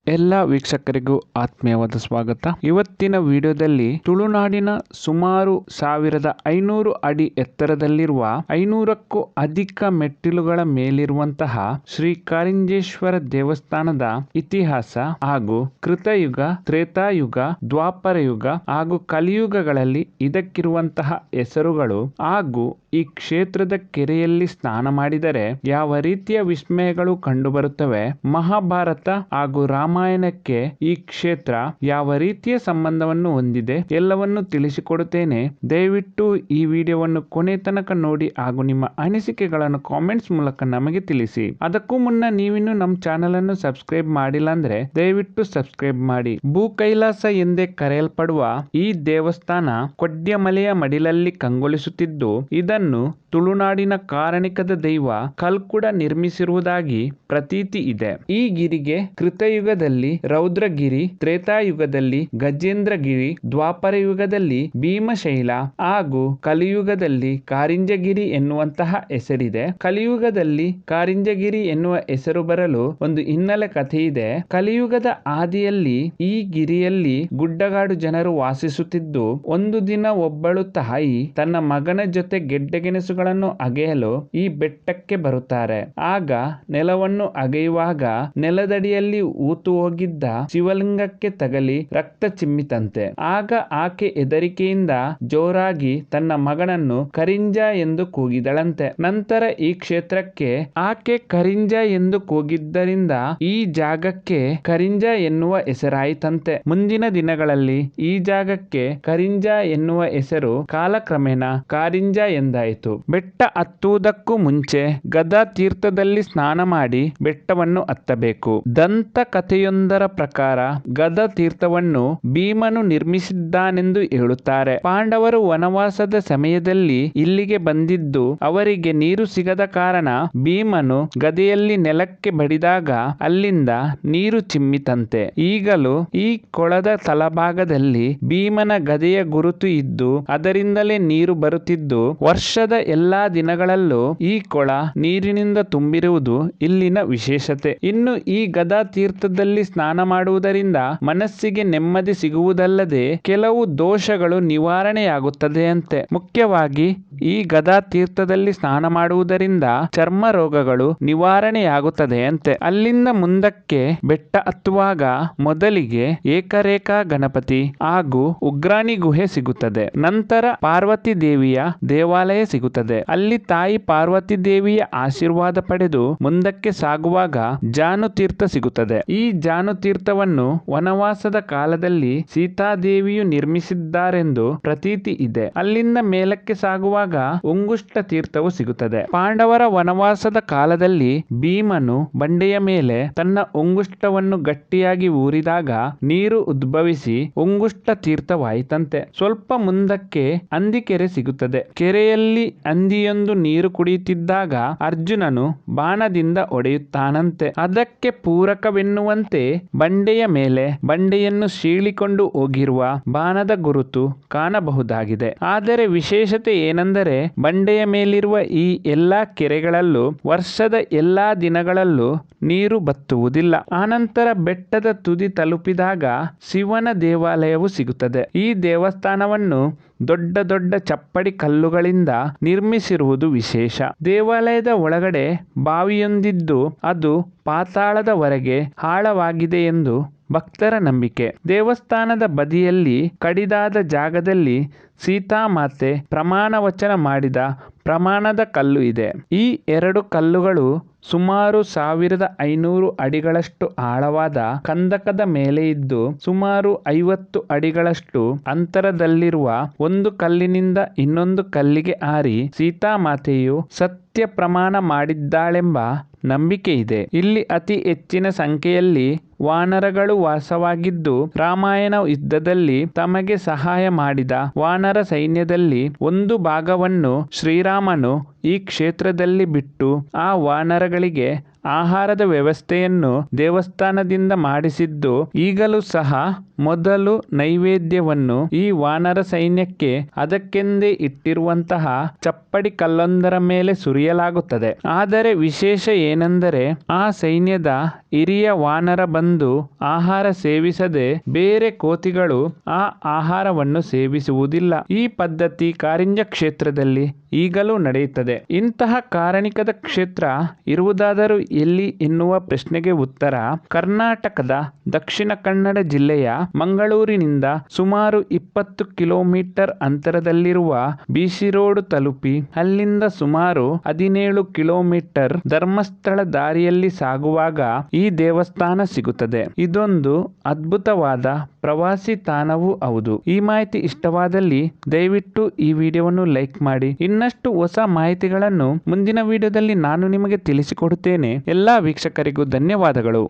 ಎಲ್ಲ ವೀಕ್ಷಕರಿಗೂ ಆತ್ಮೀಯವಾದ ಸ್ವಾಗತ. ಇವತ್ತಿನ ವಿಡಿಯೋದಲ್ಲಿ ತುಳುನಾಡಿನ ಸುಮಾರು 1500 ಅಡಿ ಎತ್ತರದಲ್ಲಿರುವ 500ಕ್ಕೂ ಅಧಿಕ ಮೆಟ್ಟಿಲುಗಳ ಮೇಲಿರುವಂತಹ ಶ್ರೀ ಕಾರಿಂಜೇಶ್ವರ ದೇವಸ್ಥಾನದ ಇತಿಹಾಸ ಹಾಗೂ ಕೃತಯುಗ, ತ್ರೇತಾಯುಗ, ದ್ವಾಪರ ಯುಗ ಹಾಗೂ ಕಲಿಯುಗಗಳಲ್ಲಿ ಇದಕ್ಕಿರುವಂತಹ ಹೆಸರುಗಳು ಹಾಗೂ ಈ ಕ್ಷೇತ್ರದ ಕೆರೆಯಲ್ಲಿ ಸ್ನಾನ ಮಾಡಿದರೆ ಯಾವ ರೀತಿಯ ವಿಸ್ಮಯಗಳು ಕಂಡುಬರುತ್ತವೆ, ಮಹಾಭಾರತ ಹಾಗೂ ರಾಮಾಯಣಕ್ಕೆ ಈ ಕ್ಷೇತ್ರ ಯಾವ ರೀತಿಯ ಸಂಬಂಧವನ್ನು ಹೊಂದಿದೆ ಎಲ್ಲವನ್ನು ತಿಳಿಸಿಕೊಡುತ್ತೇನೆ. ದಯವಿಟ್ಟು ಈ ವಿಡಿಯೋವನ್ನು ಕೊನೆ ತನಕ ನೋಡಿ ಹಾಗೂ ನಿಮ್ಮ ಅನಿಸಿಕೆಗಳನ್ನು ಕಾಮೆಂಟ್ಸ್ ಮೂಲಕ ನಮಗೆ ತಿಳಿಸಿ. ಅದಕ್ಕೂ ಮುನ್ನ ನೀವಿನ್ನು ನಮ್ಮ ಚಾನೆಲ್ ಅನ್ನು ಸಬ್ಸ್ಕ್ರೈಬ್ ಮಾಡಿಲ್ಲ ಅಂದ್ರೆ ದಯವಿಟ್ಟು ಸಬ್ಸ್ಕ್ರೈಬ್ ಮಾಡಿ. ಭೂ ಕೈಲಾಸ ಎಂದೇ ಕರೆಯಲ್ಪಡುವ ಈ ದೇವಸ್ಥಾನ ಕೊಡ್ಯಮಲೆಯ ಮಡಿಲಲ್ಲಿ ಕಂಗೊಳಿಸುತ್ತಿದ್ದು, ಇದನ್ನು ತುಳುನಾಡಿನ ಕಾರಣಿಕದ ದೈವ ಕಲ್ಕುಡ ನಿರ್ಮಿಸಿರುವುದಾಗಿ ಪ್ರತೀತಿ ಇದೆ. ಈ ಗಿರಿಗೆ ಕೃತಯುಗದಲ್ಲಿ ರೌದ್ರಗಿರಿ, ತ್ರೇತಾಯುಗದಲ್ಲಿ ಗಜೇಂದ್ರಗಿರಿ, ದ್ವಾಪರ ಯುಗದಲ್ಲಿ ಭೀಮಶೈಲ ಹಾಗೂ ಕಲಿಯುಗದಲ್ಲಿ ಕಾರಿಂಜಗಿರಿ ಎನ್ನುವಂತಹ ಹೆಸರಿದೆ. ಕಲಿಯುಗದಲ್ಲಿ ಕಾರಿಂಜಗಿರಿ ಎನ್ನುವ ಹೆಸರು ಬರಲು ಒಂದು ಹಿನ್ನೆಲೆ ಕಥೆ ಇದೆ. ಕಲಿಯುಗದ ಆದಿಯಲ್ಲಿ ಈ ಗಿರಿಯಲ್ಲಿ ಗುಡ್ಡಗಾಡು ಜನರು ವಾಸಿಸುತ್ತಿದ್ದು, ಒಂದು ದಿನ ಒಬ್ಬಳು ತಾಯಿ ತನ್ನ ಮಗನ ಜೊತೆ ಗೆಡ್ಡೆಗೆಣಸುಗಳನ್ನು ಅಗೆಯಲು ಈ ಬೆಟ್ಟಕ್ಕೆ ಬರುತ್ತಾರೆ. ಆಗ ನೆಲವನ್ನು ಅಗೆಯುವಾಗ ನೆಲದಡಿಯಲ್ಲಿ ಊತು ಹೋಗಿದ್ದ ಶಿವಲಿಂಗಕ್ಕೆ ತಗಲಿ ರಕ್ತ ಚಿಮ್ಮಿತಂತೆ. ಆಗ ಆಕೆ ಹೆದರಿಕೆಯಿಂದ ಜೋರಾಗಿ ತನ್ನ ಮಗನನ್ನು ಕರಿಂಜ ಎಂದು ಕೂಗಿದಳಂತೆ. ನಂತರ ಈ ಕ್ಷೇತ್ರಕ್ಕೆ ಆಕೆ ಕರಿಂಜ ಎಂದು ಕೂಗಿದ್ದರಿಂದ ಈ ಜಾಗಕ್ಕೆ ಕರಿಂಜ ಎನ್ನುವ ಹೆಸರಾಯಿತಂತೆ. ಮುಂದಿನ ದಿನಗಳಲ್ಲಿ ಈ ಜಾಗಕ್ಕೆ ಕರಿಂಜ ಎನ್ನುವ ಹೆಸರು ಕಾಲಕ್ರಮೇಣ ಕಾರಿಂಜ ಎಂದಾಯಿತು. ಬೆಟ್ಟ ಹತ್ತುವುದಕ್ಕೂ ಮುಂಚೆ ಗದಾ ತೀರ್ಥದಲ್ಲಿ ಸ್ನಾನ ಮಾಡಿ ಬೆಟ್ಟವನ್ನು ಹತ್ತಬೇಕು. ದಂತ ಕಥೆಯೊಂದರ ಪ್ರಕಾರ ಗದಾ ತೀರ್ಥವನ್ನು ಭೀಮನು ನಿರ್ಮಿಸಿದ್ದಾನೆಂದು ಹೇಳುತ್ತಾರೆ. ಪಾಂಡವರು ವನವಾಸದ ಸಮಯದಲ್ಲಿ ಇಲ್ಲಿಗೆ ಬಂದಿದ್ದು ಅವರಿಗೆ ನೀರು ಸಿಗದ ಕಾರಣ ಭೀಮನು ಗದೆಯಲ್ಲಿ ನೆಲಕ್ಕೆ ಬಡಿದಾಗ ಅಲ್ಲಿಂದ ನೀರು ಚಿಮ್ಮಿತಂತೆ. ಈಗಲೂ ಈ ಕೊಳದ ತಳಭಾಗದಲ್ಲಿ ಭೀಮನ ಗದೆಯ ಗುರುತು ಇದ್ದು ಅದರಿಂದಲೇ ನೀರು ಬರುತ್ತಿದ್ದು, ವರ್ಷದ ಎಲ್ಲಾ ದಿನಗಳಲ್ಲೂ ಈ ಕೊಳ ನೀರಿನಿಂದ ತುಂಬಿರುವುದು ಇಲ್ಲಿನ ವಿಶೇಷತೆ. ಇನ್ನು ಈ ಗದಾ ತೀರ್ಥದಲ್ಲಿ ಸ್ನಾನ ಮಾಡುವುದರಿಂದ ಮನಸ್ಸಿಗೆ ನೆಮ್ಮದಿ ಸಿಗುವುದಲ್ಲದೆ ಕೆಲವು ದೋಷಗಳು ನಿವಾರಣೆಯಾಗುತ್ತದೆ ಅಂತೆ. ಮುಖ್ಯವಾಗಿ ಈ ಗದಾ ತೀರ್ಥದಲ್ಲಿ ಸ್ನಾನ ಮಾಡುವುದರಿಂದ ಚರ್ಮ ರೋಗಗಳು ನಿವಾರಣೆಯಾಗುತ್ತದೆ ಅಂತೆ. ಅಲ್ಲಿಂದ ಮುಂದಕ್ಕೆ ಬೆಟ್ಟ ಹತ್ತುವಾಗ ಮೊದಲಿಗೆ ಏಕರೇಖಾ ಗಣಪತಿ ಹಾಗೂ ಉಗ್ರಾಣಿ ಗುಹೆ ಸಿಗುತ್ತದೆ. ನಂತರ ಪಾರ್ವತಿ ದೇವಿಯ ದೇವಾಲಯ ಸಿಗುತ್ತದೆ. ಅಲ್ಲಿ ತಾಯಿ ಪಾರ್ವತಿ ದೇವಿಯ ಆಶೀರ್ವಾದ ಪಡೆದು ಮುಂದಕ್ಕೆ ಸಾಗುವಾಗ ಜಾನು ತೀರ್ಥ ಸಿಗುತ್ತದೆ. ಈ ಜಾನು ತೀರ್ಥವನ್ನು ವನವಾಸದ ಕಾಲದಲ್ಲಿ ಸೀತಾದೇವಿಯು ನಿರ್ಮಿಸಿದ್ದಾರೆಂದು ಪ್ರತೀತಿ ಇದೆ. ಅಲ್ಲಿಂದ ಮೇಲಕ್ಕೆ ಸಾಗುವಾಗ ಉಂಗುಷ್ಟ ತೀರ್ಥವು ಸಿಗುತ್ತದೆ. ಪಾಂಡವರ ವನವಾಸದ ಕಾಲದಲ್ಲಿ ಭೀಮನು ಬಂಡೆಯ ಮೇಲೆ ತನ್ನ ಉಂಗುಷ್ಟವನ್ನು ಗಟ್ಟಿಯಾಗಿ ಊರಿದಾಗ ನೀರು ಉದ್ಭವಿಸಿ ಉಂಗುಷ್ಟ ತೀರ್ಥವಾಯಿತಂತೆ. ಸ್ವಲ್ಪ ಮುಂದಕ್ಕೆ ಹಂದಿಕೆರೆ ಸಿಗುತ್ತದೆ. ಕೆರೆಯಲ್ಲಿ ಹಂದಿಯೊಂದು ನೀರು ಕುಡಿಯುತ್ತಿದ್ದಾಗ ಅರ್ಜುನನು ಬಾಣದಿಂದ ಹೊಡೆಯುತ್ತಾನಂತೆ. ಅದಕ್ಕೆ ಪೂರಕವೆನ್ನುವಂತೆ ಬಂಡೆಯ ಮೇಲೆ ಬಂಡೆಯನ್ನು ಸೀಳಿಕೊಂಡು ಹೋಗಿರುವ ಬಾಣದ ಗುರುತು ಕಾಣಬಹುದಾಗಿದೆ. ಆದರೆ ವಿಶೇಷತೆ ಏನೆಂದರೆ ಬಂಡೆಯ ಮೇಲಿರುವ ಈ ಎಲ್ಲಾ ಕೆರೆಗಳಲ್ಲೂ ವರ್ಷದ ಎಲ್ಲಾ ದಿನಗಳಲ್ಲೂ ನೀರು ಬತ್ತುವುದಿಲ್ಲ. ಆನಂತರ ಬೆಟ್ಟದ ತುದಿ ತಲುಪಿದಾಗ ಶಿವನ ದೇವಾಲಯವು ಸಿಗುತ್ತದೆ. ಈ ದೇವಸ್ಥಾನವನ್ನು ದೊಡ್ಡ ದೊಡ್ಡ ಚಪ್ಪಡಿ ಕಲ್ಲುಗಳಿಂದ ನಿರ್ಮಿಸಿರುವುದು ವಿಶೇಷ. ದೇವಾಲಯದ ಒಳಗಡೆ ಬಾವಿಯೊಂದಿದ್ದು ಅದು ಪಾತಾಳದವರೆಗೆ ಆಳವಾಗಿದೆ ಎಂದು ಭಕ್ತರ ನಂಬಿಕೆ. ದೇವಸ್ಥಾನದ ಬದಿಯಲ್ಲಿ ಕಡಿದಾದ ಜಾಗದಲ್ಲಿ ಸೀತಾಮಾತೆ ಪ್ರಮಾಣ ವಚನ ಮಾಡಿದ ಪ್ರಮಾಣದ ಕಲ್ಲು ಇದೆ. ಈ ಎರಡು ಕಲ್ಲುಗಳು ಸುಮಾರು 1500 ಅಡಿಗಳಷ್ಟು ಆಳವಾದ ಕಂದಕದ ಮೇಲೆ ಇದ್ದು ಸುಮಾರು 50 ಅಡಿಗಳಷ್ಟು ಅಂತರದಲ್ಲಿರುವ ಒಂದು ಕಲ್ಲಿನಿಂದ ಇನ್ನೊಂದು ಕಲ್ಲಿಗೆ ಹಾರಿ ಸೀತಾಮಾತೆಯು ಸತ್ಯ ಪ್ರಮಾಣ ಮಾಡಿದ್ದಾಳೆಂಬ ನಂಬಿಕೆ ಇದೆ. ಇಲ್ಲಿ ಅತಿ ಹೆಚ್ಚಿನ ಸಂಖ್ಯೆಯಲ್ಲಿ ವಾನರಗಳು ವಾಸವಾಗಿದ್ದು ರಾಮಾಯಣ ಯುದ್ಧದಲ್ಲಿ ತಮಗೆ ಸಹಾಯ ಮಾಡಿದ ವಾನರ ಸೈನ್ಯದಲ್ಲಿ ಒಂದು ಭಾಗವನ್ನು ಶ್ರೀರಾಮನು ಈ ಕ್ಷೇತ್ರದಲ್ಲಿ ಬಿಟ್ಟು ಆ ವಾನರಗಳಿಗೆ ಆಹಾರದ ವ್ಯವಸ್ಥೆಯನ್ನು ದೇವಸ್ಥಾನದಿಂದ ಮಾಡಿಸಿದ್ದು, ಈಗಲೂ ಸಹ ಮೊದಲು ನೈವೇದ್ಯವನ್ನು ಈ ವಾನರ ಸೈನ್ಯಕ್ಕೆ ಅದಕ್ಕೆಂದೇ ಇಟ್ಟಿರುವಂತಹ ಚಪ್ಪಡಿ ಕಲ್ಲೊಂದರ ಮೇಲೆ ಸುರಿಯಲಾಗುತ್ತದೆ. ಆದರೆ ವಿಶೇಷ ಏನೆಂದರೆ ಆ ಸೈನ್ಯದ ಹಿರಿಯ ವಾನರ ಬಂದು ಆಹಾರ ಸೇವಿಸದೆ ಬೇರೆ ಕೋತಿಗಳು ಆ ಆಹಾರವನ್ನು ಸೇವಿಸುವುದಿಲ್ಲ. ಈ ಪದ್ಧತಿ ಕಾರಿಂಜ ಕ್ಷೇತ್ರದಲ್ಲಿ ಈಗಲೂ ನಡೆಯುತ್ತದೆ. ಇಂತಹ ಕಾರಣಿಕದ ಕ್ಷೇತ್ರ ಇರುವುದಾದರೂ ಎಲ್ಲಿ ಎನ್ನುವ ಪ್ರಶ್ನೆಗೆ ಉತ್ತರ, ಕರ್ನಾಟಕದ ದಕ್ಷಿಣ ಕನ್ನಡ ಜಿಲ್ಲೆಯ ಮಂಗಳೂರಿನಿಂದ ಸುಮಾರು 20 ಕಿಲೋಮೀಟರ್ ಅಂತರದಲ್ಲಿರುವ ಬಿಸಿ ರೋಡ್ ತಲುಪಿ ಅಲ್ಲಿಂದ ಸುಮಾರು 17 ಕಿಲೋಮೀಟರ್ ಧರ್ಮಸ್ಥಳ ದಾರಿಯಲ್ಲಿ ಸಾಗುವಾಗ ಈ ದೇವಸ್ಥಾನ ಸಿಗುತ್ತದೆ. ಇದೊಂದು ಅದ್ಭುತವಾದ ಪ್ರವಾಸಿ ತಾಣವೂ ಹೌದು. ಈ ಮಾಹಿತಿ ಇಷ್ಟವಾದಲ್ಲಿ ದಯವಿಟ್ಟು ಈ ವಿಡಿಯೋವನ್ನು ಲೈಕ್ ಮಾಡಿ. ಇನ್ನಷ್ಟು ಹೊಸ ಮಾಹಿತಿಗಳನ್ನು ಮುಂದಿನ ವಿಡಿಯೋದಲ್ಲಿ ನಾನು ನಿಮಗೆ ತಿಳಿಸಿಕೊಡುತ್ತೇನೆ. ಎಲ್ಲಾ ವೀಕ್ಷಕರಿಗೂ ಧನ್ಯವಾದಗಳು.